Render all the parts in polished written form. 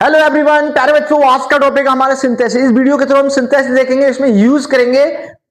Hello everyone, प्यारे बच्चों, आज का टॉपिक हमारा सिंथेसिस। इस वीडियो के थ्रू हम सिंथेसिस देखेंगे। इसमें यूज करेंगे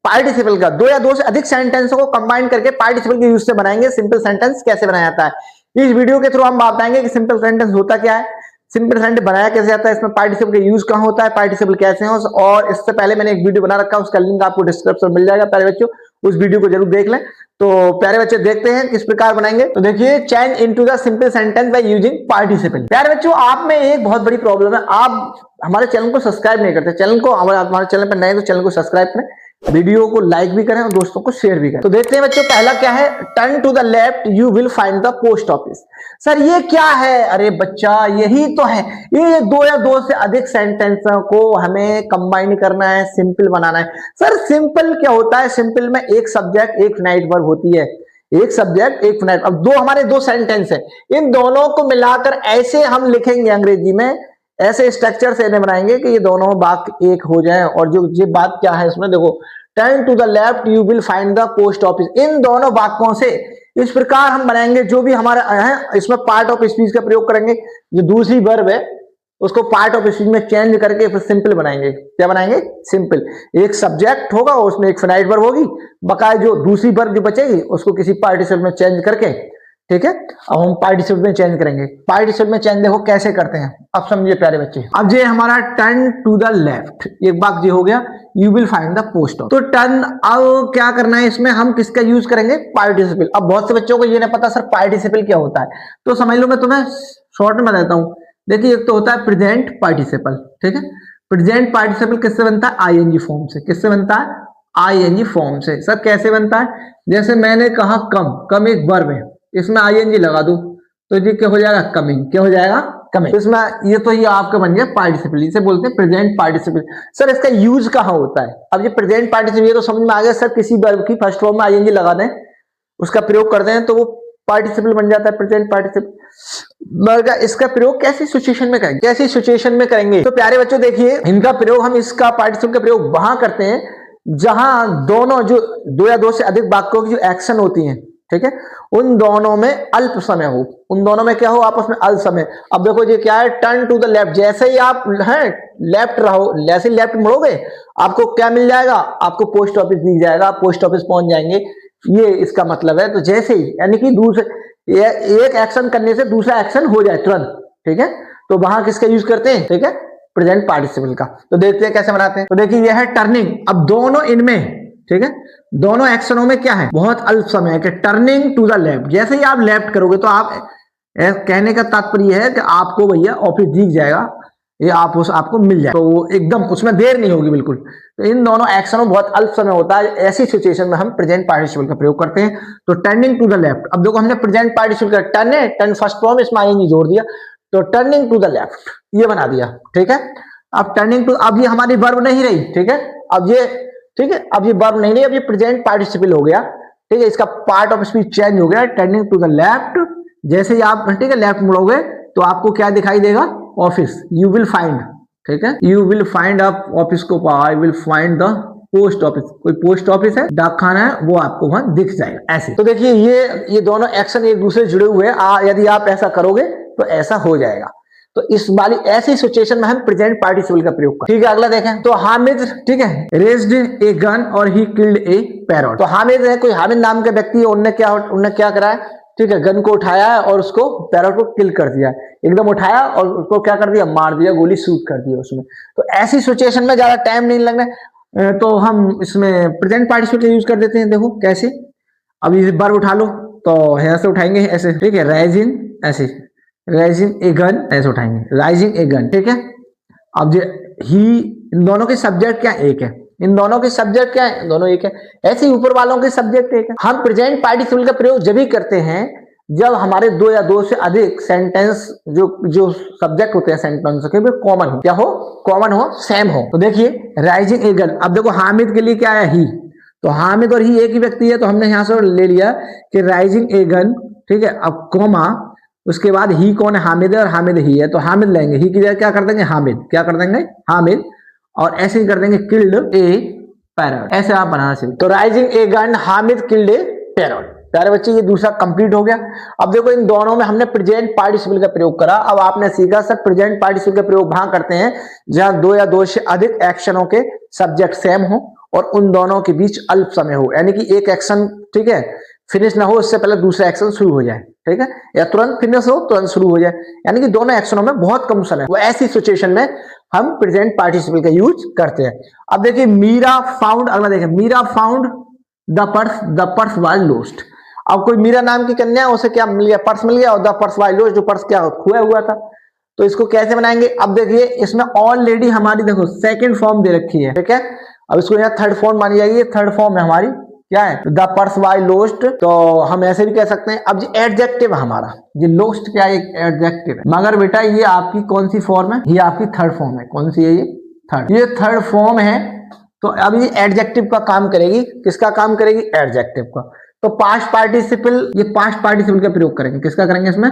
पार्टिसिपल का। दो या दो से अधिक सेंटेंसों को कंबाइन करके पार्टिसिपल के यूज से बनाएंगे सिंपल सेंटेंस कैसे बनाया जाता है। इस वीडियो के थ्रू हम बताएंगे कि सिंपल सेंटेंस होता क्या है, सिंपल सेंटेंस बनाया कैसे जाता है, इसमें पार्टिसिपल का यूज कहां होता है, पार्टिसिपल कैसे हो। और इससे पहले मैंने एक वीडियो बना रखा है, उसका लिंक आपको डिस्क्रिप्शन में मिल जाएगा। प्यारे बच्चों, उस वीडियो को जरूर देख लें। तो प्यारे बच्चे, देखते हैं किस प्रकार बनाएंगे। तो देखिए, change into the simple sentence by using participle. प्यारे बच्चों, आप में एक बहुत बड़ी प्रॉब्लम है, आप हमारे चैनल को सब्सक्राइब नहीं करते। चैनल को हमारे चैनल पर नए तो चैनल को सब्सक्राइब करें, वीडियो को लाइक भी करें और दोस्तों को शेयर भी करें। तो देखते हैं बच्चों, पहला क्या है, turn to the left you will find the post office. Sir ये क्या है? अरे बच्चा, यही तो है। ये दो या दो से अधिक सेंटेंस को हमें कंबाइन करना है, सिंपल बनाना है। सर सिंपल क्या होता है? सिंपल में एक सब्जेक्ट एक फिनाइट वर्ब होती है, एक सब्जेक्ट एक फिनाइट। अब हमारे दो सेंटेंस है, इन दोनों को मिलाकर ऐसे हम लिखेंगे, अंग्रेजी में ऐसे स्ट्रक्चर से इन्हें बनाएंगे कि ये दोनों वाक्य एक हो जाएं। और जो ये बात क्या है इसमें, देखो, turn to the left you will find the post office. इन दोनों वाक्यों से इस प्रकार हम बनाएंगे। जो भी हमारा है, इसमें पार्ट ऑफ स्पीच का प्रयोग करेंगे। जो दूसरी वर्ब है उसको पार्ट ऑफ स्पीच में चेंज करके फिर सिंपल बनाएंगे। क्या बनाएंगे? सिंपल। एक सब्जेक्ट होगा, उसमें एक फिनाइट वर्ब होगी, बकाया जो दूसरी वर्ब जो बचेगी उसको किसी पार्टिसिपल में चेंज करके, ठीक है। अब हम पार्टिसिपल में चेंज करेंगे। पार्टिसिपल में चेंज देखो कैसे करते हैं, अब समझिए प्यारे बच्चे। अब ये हमारा टर्न टू द लेफ्ट, एक बात ये हो गया, you will find the post office. तो टर्न, अब क्या करना है इसमें, हम किसका यूज करेंगे? पार्टिसिपल। अब बहुत से बच्चों को ये नहीं पता सर पार्टिसिपल क्या होता है, तो समझ लो, मैं तुम्हें शॉर्ट में बताता हूं। देखिए, एक तो होता है प्रेजेंट पार्टिसिपल, ठीक है। प्रेजेंट पार्टिसिपल किससे बनता है? आईएनजी फॉर्म से। किससे बनता है? आईएनजी फॉर्म से। सर कैसे बनता है? जैसे मैंने कहा कम, कम एक वर्ब है, इसमें आईएनजी लगा दूं तो ये क्या हो जाएगा? कमिंग। क्या हो जाएगा? कमिंग। इसमें ये तो ये आपका बन गया पार्टिसिपल, इसे बोलते हैं प्रेजेंट पार्टिसिपल। सर इसका यूज कहां होता है? अब ये प्रेजेंट पार्टिसिपल, ये तो समझ में आ गया सर, किसी वर्ब की फर्स्ट फॉर्म में आईएनजी लगा दें, उसका प्रयोग कर दें तो वो पार्टिसिपल बन जाता है, प्रेजेंट पार्टिसिपल। मगर इसका प्रयोग कैसी सिचुएशन में करेंगे? कैसी सिचुएशन में करेंगे? तो प्यारे बच्चों देखिए, इनका प्रयोग, हम इसका पार्टिसिपल का प्रयोग वहां करते हैं जहां दोनों, जो दो या दो से अधिक वाक्यों की जो एक्शन होती हैं, ठीक है, उन दोनों में अल्प समय हो। उन दोनों में क्या हो? आपस में अल्प समय। अब देखो ये क्या है, टर्न टू द लेफ्ट। जैसे ही आप हैं लेफ्ट रहो, जैसे लेफ्ट मुड़ोगे आपको क्या मिल जाएगा? आपको पोस्ट ऑफिस दिख जाएगा, आप पोस्ट ऑफिस पहुंच जाएंगे, ये इसका मतलब है। तो जैसे ही, यानी कि दूसरे एक एक्शन करने से दूसरा एक्शन हो जाए तुरंत, ठीक है, तो वहां किसका यूज करते हैं? ठीक है, प्रेजेंट पार्टिसिपल का। तो देखते हैं कैसे बनाते हैं। तो देखिए, यह है टर्निंग। अब दोनों इनमें, ठीक है, दोनों एक्शनों में क्या है? बहुत अल्प समय है कि टर्निंग टू द लेफ्ट। जैसे ही आप लेफ्ट करोगे तो आप, कहने का तात्पर्य है कि आपको भैया ऑफिस दिख जाएगा, ये आपको मिल जाए, तो वो एकदम उसमें देर नहीं होगी बिल्कुल। तो इन दोनों एक्शनों में बहुत अल्प समय होता है। ऐसी सिचुएशन में हम प्रेजेंट पार्टिसिपल का प्रयोग करते हैं। तो टर्निंग टू द लेफ्ट, अब देखो हमने प्रेजेंट पार्टिसिपल का टर्न है, टर्न फर्स्ट फॉर्म, इसमें आईएनजी जोड़ दिया, तो टर्निंग टू द लेफ्ट ये बना दिया, ठीक है। अब टर्निंग टू, अब ये हमारी वर्ब नहीं रही, ठीक है, अब ये, ठीक है, अब ये वर्ब नहीं रही, अब ये प्रेजेंट पार्टिसिपल हो गया, ठीक है। इसका पार्ट ऑफ स्पीच चेंज हो गया, टर्निंग टू द लेफ्ट। जैसे ही आप, ठीक है, लेफ्ट मुड़ोगे तो आपको क्या दिखाई देगा? ऑफिस। यू विल फाइंड, ठीक है, यू विल फाइंड आप ऑफिस को, I will find the post office. कोई पोस्ट ऑफिस है, डाकखाना है, वो आपको वहां दिख जाएगा ऐसे। तो देखिए, ये दोनों एक्शन एक दूसरे से जुड़े हुए हैं। यदि आप ऐसा करोगे तो ऐसा हो जाएगा। तो इस वाली ऐसी सिचुएशन में हम प्रेजेंट पार्टिसिपल का प्रयोग करें, ठीक है। अगला देखें, तो हामिद, ठीक है, रेज्ड ए गन और ही किल्ड ए पैरट। तो हामिद है, कोई हामिद नाम के व्यक्ति है, उन्होंने क्या करा है, ठीक है, गन को उठाया है और उसको, पैरट को किल कर दिया। एकदम उठाया और उसको क्या कर दिया? मार दिया, गोली शूट कर दी उसमें। तो ऐसी सिचुएशन में ज्यादा टाइम नहीं लगना, तो हम इसमें प्रेजेंट पार्टिसिपल यूज कर देते हैं। देखो कैसे, अब ये वर्ब उठा लो तो ऐसे उठाएंगे, ऐसे, ठीक है, राइजिंग, ऐसे राइजिंग ए गन, ऐसे उठाएंगे, राइजिंग ए गन, ठीक है। अब जो ही, इन दोनों के सब्जेक्ट क्या एक है? इन दोनों के सब्जेक्ट क्या है? दोनों एक है। ऐसे ही ऊपर वालों के सब्जेक्ट एक है। हम प्रेजेंट पार्टिसिपल का प्रयोग जब भी करते हैं जब हमारे दो या दो से अधिक सेंटेंस, जो सब्जेक्ट होते हैं सेंटेंस के, वो कॉमन हो। क्या हो? कॉमन हो, सेम हो। तो देखिए, राइजिंग ए गन। अब देखो, हामिद के लिए क्या है? ही। तो हामिद और ही एक ही व्यक्ति है, तो हमने यहां से ले लिया कि राइजिंग ए गन, ठीक है। अब कॉमा, उसके बाद ही कौन है? हामिद है, और हामिद ही है, तो हामिद लेंगे, ही की जगह क्या कर देंगे? हामिद। क्या कर देंगे? हामिद। और ऐसे ही कर देंगे, किल्ड ए पैरट। ऐसे आप बनाना चाहिए। तो rising a gun, Hamid killed A parrot. प्यारे बच्चे ये दूसरा कंप्लीट हो गया। अब देखो इन दोनों में हमने प्रेजेंट पार्टिसिपल का प्रयोग करा। अब आपने सीखा सर प्रेजेंट पार्टिसिपल का प्रयोग वहां करते हैं जहां दो या दो से अधिक एक्शनों के सब्जेक्ट सेम हो और उन दोनों के बीच अल्प समय हो, यानी कि एक एक्शन ठीक है फिनिश ना हो उससे पहले दूसरा एक्शन शुरू हो जाए, ठीक है, या तुरंत फिनिश हो तुरंत शुरू हो जाए, यानी कि दोनों एक्शनों में बहुत कम समय, वो ऐसी सिचुएशन में हम प्रेजेंट पार्टिसिपल का यूज करते हैं। अब देखिए मीरा फाउंड, अगला देखिए Meera found the purse was lost. अब कोई मीरा नाम की कन्या है, उसे क्या मिल गया, पर्स मिल गया, और द पर्स वाज लॉस्ट, जो पर्स क्या खोया हुआ था। तो इसको कैसे बनाएंगे, अब देखिए इसमें ऑलरेडी हमारी देखो सेकंड फॉर्म दे रखी है, ठीक है, अब इसको यहाँ थर्ड फॉर्म मानी जाएगी, थर्ड फॉर्म है हमारी क्या है, द पर्स वाज लॉस्ट, तो हम ऐसे भी कह सकते हैं। अब ये एडजेक्टिव है हमारा, ये लॉस्ट क्या है, एक एडजेक्टिव है, मगर बेटा ये आपकी कौन सी फॉर्म है, ये आपकी थर्ड फॉर्म है, कौन सी है ये थर्ड, ये थर्ड फॉर्म है। तो अब ये एडजेक्टिव का काम करेगी, किसका काम करेगी, एडजेक्टिव का। तो पास्ट पार्टिसिपल, ये पास्ट पार्टिसिपल का प्रयोग करेंगे, किसका करेंगे इसमें,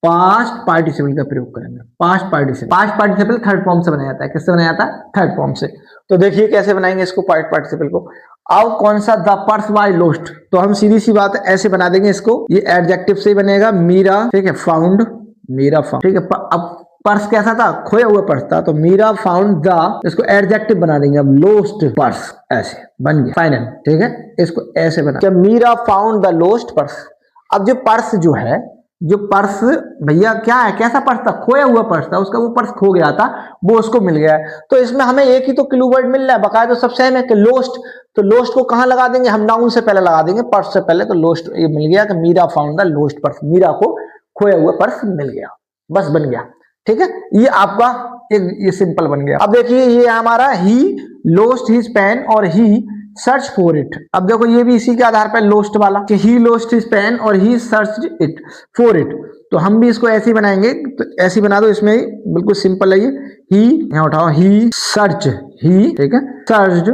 पास्ट पार्टिसिपल का प्रयोग करेंगे। पास्ट पार्टिसिपल थर्ड फॉर्म से बनाया जाता है, किससे बनाया जाता है, थर्ड फॉर्म से। तो देखिए कैसे बनाएंगे इसको पास्ट पार्टिसिपल को। अब कौन सा, द पर्स वाज लॉस्ट, तो हम सीधी सी बात ऐसे बना देंगे इसको, ये एडजेक्टिव से ही बनेगा, मीरा ठीक है फाउंड, मीरा फाउंड ठीक है। अब पर्स कैसा था, खोया हुआ पर्स था, तो मीरा फाउंड द, इसको एडजेक्टिव बना देंगे अब, लॉस्ट पर्स, ऐसे बन गया फाइनल, ठीक है, इसको ऐसे बना क्या, Meera found the lost purse. अब जो पर्स जो है, जो पर्स भैया क्या है, कैसा पर्स था, खोया हुआ पर्स था, उसका वो पर्स खो गया था, वो उसको मिल गया है। तो इसमें हमें एक ही तो क्लू वर्ड मिल रहा है, बकायदा तो सब सेम है कि लॉस्ट, तो लॉस्ट को कहां लगा देंगे हम, नाउन से पहले लगा देंगे, पर्स से पहले, तो लॉस्ट ये मिल गया कि Meera found the lost purse, Meera को खोया हुआ पर्स मिल गया, बस बन गया, ठीक है, ये आपका एक ये सिंपल बन गया। अब देखिए ये हमारा ही लॉस्ट हिज पेन और ही सर्च फॉर इट। अब देखो ये भी इसी के आधार पर लॉस्ट वाला कि ही लॉस्ट हिज पेन और ही सर्च इट फॉर इट, तो हम भी इसको ऐसे ही बनाएंगे, तो ऐसे ही बना दो, इसमें बिल्कुल सिंपल है ये, ही यहाँ उठाओ, ही सर्च, ही ठीक है, सर्च,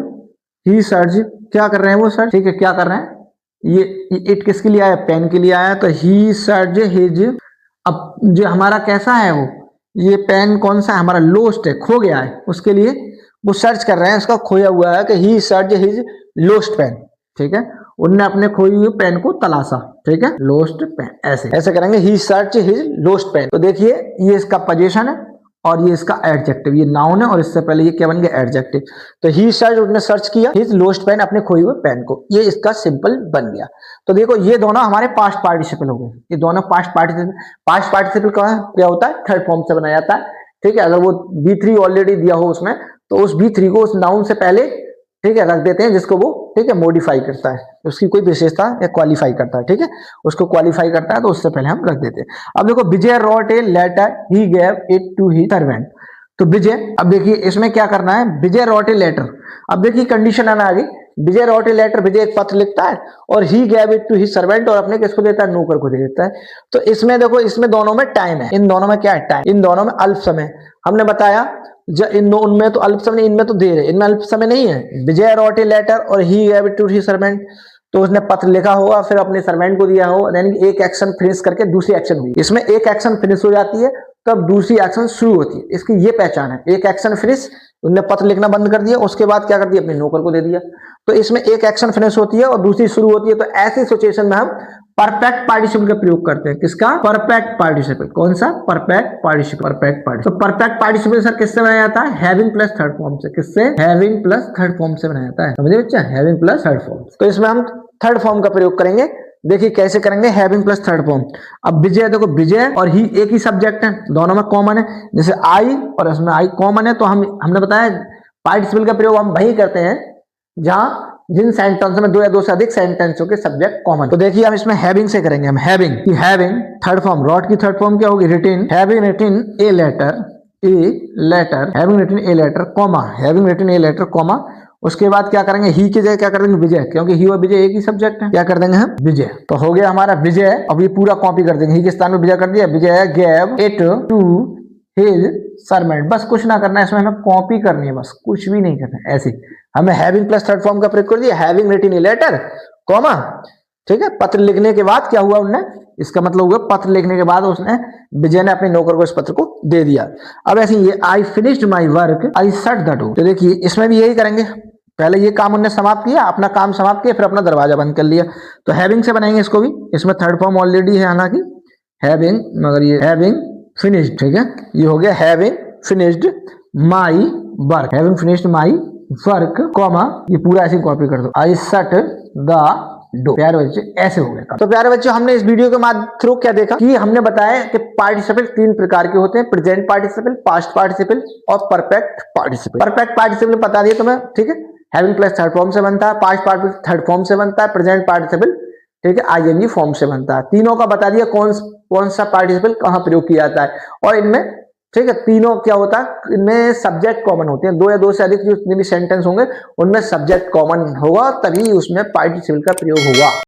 ही सर्च, क्या कर रहे हैं वो सर्च, ठीक है, क्या कर रहे हैं, ये इट किसके लिए आया, पेन के लिए आया, तो ही सर्च हिज। अब जो हमारा कैसा है वो, ये पेन कौन सा है हमारा, लॉस्ट है, खो गया है, उसके लिए वो सर्च कर रहे हैं, उसका खोया हुआ है कि ही सर्च हिज लॉस्ट पेन, ठीक है, उनने अपने खोई हुए पेन को तलाशा, ठीक है, लॉस्ट पेन, ऐसे ऐसे करेंगे, ही सर्च हिज लॉस्ट पेन। तो देखिए ये इसका पोजीशन है और ये इसका एडजेक्टिव, ये नाउन है और इससे पहले ये क्या बन गया, एडजेक्टिव। तो ही सर्च, उसने सर्च किया हिज लॉस्ट पेन, अपने खोई हुए पेन को, ये इसका सिंपल बन गया। तो देखो ये दोनों हमारे पास्ट पार्टिसिपल हो गए, ये दोनों पास्ट पार्टिसिपल का क्या होता है, थर्ड फॉर्म से बनाया जाता है, ठीक है। अगर वो B3 ऑलरेडी दिया हो उसमें, तो उस B3 को उस नाउन से पहले ठीक है रख देते हैं, जिसको वो ठीक है मॉडिफाई करता है, उसकी कोई विशेषता या क्वालिफाई करता है, ठीक है, उसको क्वालिफाई करता है, तो उससे पहले हम रख देते हैं। अब देखो Vijay wrote a letter, he gave it to his servant. तो विजय, अब देखिए इसमें क्या करना है, विजय रोट ए लेटर, अब देखिए कंडीशन आना आ गई, विजय रोट ए लेटर, विजय एक पत्र लिखता है और he gave it to his servant, और अपने किसको देता है, नौकर को दे देता है। तो इसमें देखो, इसमें दोनों में टाइम है, इन दोनों में क्या है, टाइम, इन दोनों में अल्प समय। हमने बताया उनमें तो अल्प समय, इनमें तो देर है, इनमें अल्प समय नहीं है। विजय रोट ए लेटर और he gave it to his servant, तो उसने पत्र लिखा होगा, फिर अपने सर्वेंट को दिया हो, यानी एक एक्शन फिनिश करके दूसरी एक्शन हुई, इसमें एक एक्शन फिनिश हो जाती है तब दूसरी एक्शन शुरू होती है, इसकी ये पहचान है। एक एक्शन फिनिश, उन्होंने पत्र लिखना बंद कर दिया, उसके बाद क्या कर दिया, अपने नौकर को दे दिया, तो इसमें एक एक्शन फिनिश होती है और दूसरी शुरू होती है। तो ऐसी सिचुएशन में हम परफेक्ट पार्टिसिपल का प्रयोग करते हैं, किसका, परफेक्ट पार्टिसिपल, कौन सा, परफेक्ट पार्टिसिपल, परफेक्ट पार्टिसिपल। तो परफेक्ट पार्टिसिपल सर किससे बनाया जाता है, हैविंग प्लस थर्ड फॉर्म से, किससे, हैविंग प्लस थर्ड फॉर्म से बनाया जाता है, समझे बच्चा, हैविंग प्लस थर्ड फॉर्म। तो इसमें हम थर्ड फॉर्म का प्रयोग करेंगे, देखिए कैसे करेंगे, हैविंग प्लस थर्ड फॉर्म। अब विजय, देखो विजय और ही एक ही सब्जेक्ट है, दोनों में कॉमन है, जैसे आई और इसमें आई कॉमन है, तो हमने बताया पार्टिसिपल का प्रयोग हम वही करते हैं जहां जिन सेंटेंस में दो या दो से अधिक सेंटेंसों के सब्जेक्ट कॉमन। तो देखिए हम इसमें हैविंग से करेंगे, हम हैविंग थर्ड फॉर्म, रॉट की थर्ड फॉर्म क्या होगी, written, having written a letter, having written a letter comma, having written a letter comma, उसके बाद क्या करेंगे, ही की जगह क्या कर देंगे, विजय, क्योंकि ही और विजय एक ही सब्जेक्ट है, क्या कर देंगे हम, विजय। तो हो गया हमारा विजय। अब ये पूरा कॉपी कर देंगे, ही के स्थान में विजय कर दिया, Vijay gave it to his servant, बस कुछ ना करना है इसमें, हमें कॉपी करनी है, बस कुछ भी नहीं करना है। ऐसे हमें हैविंग प्लस थर्ड फॉर्म का प्रयोग कर दिया, having written a letter comma, ठीक है, पत्र लिखने के बाद क्या हुआ, उनने, इसका मतलब हुआ पत्र लिखने के बाद उसने, विजय ने अपने नौकर को इस पत्र को दे दिया। अब ऐसे ये I finished my work, I shut the door, तो देखिए इसमें भी यही करेंगे, पहले ये काम उन्होंने समाप्त किया, अपना काम समाप्त किया, फिर अपना दरवाजा बंद कर लिया। तो हैविंग से बनाएंगे इसको भी, इसमें थर्ड फॉर्म ऑलरेडी है हालांकि हैविंग, मगर ये हैविंग फिनिश्ड, ठीक है, ये हो गया having finished my work, having finished my work comma, ये पूरा ऐसे कॉपी कर दो, आई शट द डोर। प्यारे बच्चे ऐसे हो गया। तो प्यारे बच्चों हमने इस वीडियो के थ्रू क्या देखा कि हमने बताया कि पार्टिसिपल 3 प्रकार के होते हैं, प्रेजेंट पार्टिसिपल, पास्ट पार्टिसिपल और परफेक्ट पार्टिसिपल। परफेक्ट पार्टिसिपल बता दिए तुम्हें, ठीक है, हैविंग प्लस थर्ड फॉर्म से बनता है, पास्ट पार्टिसिपल थर्ड फॉर्म से बनता है, प्रेजेंट पार्टिसिपल, ठीक है, आईएनजी फॉर्म से बनता है। तीनों का बता दिया कौन सा पार्टिसिपल कहां प्रयोग किया जाता है, और इनमें, ठीक है, तीनों क्या होता है, इनमें सब्जेक्ट कॉमन होते हैं, 2 या 2 से अधिक जितने भी सेंटेंस होंगे उनमें सब्जेक्ट कॉमन होगा, तभी उसमें पार्टिसिपल का प्रयोग होगा।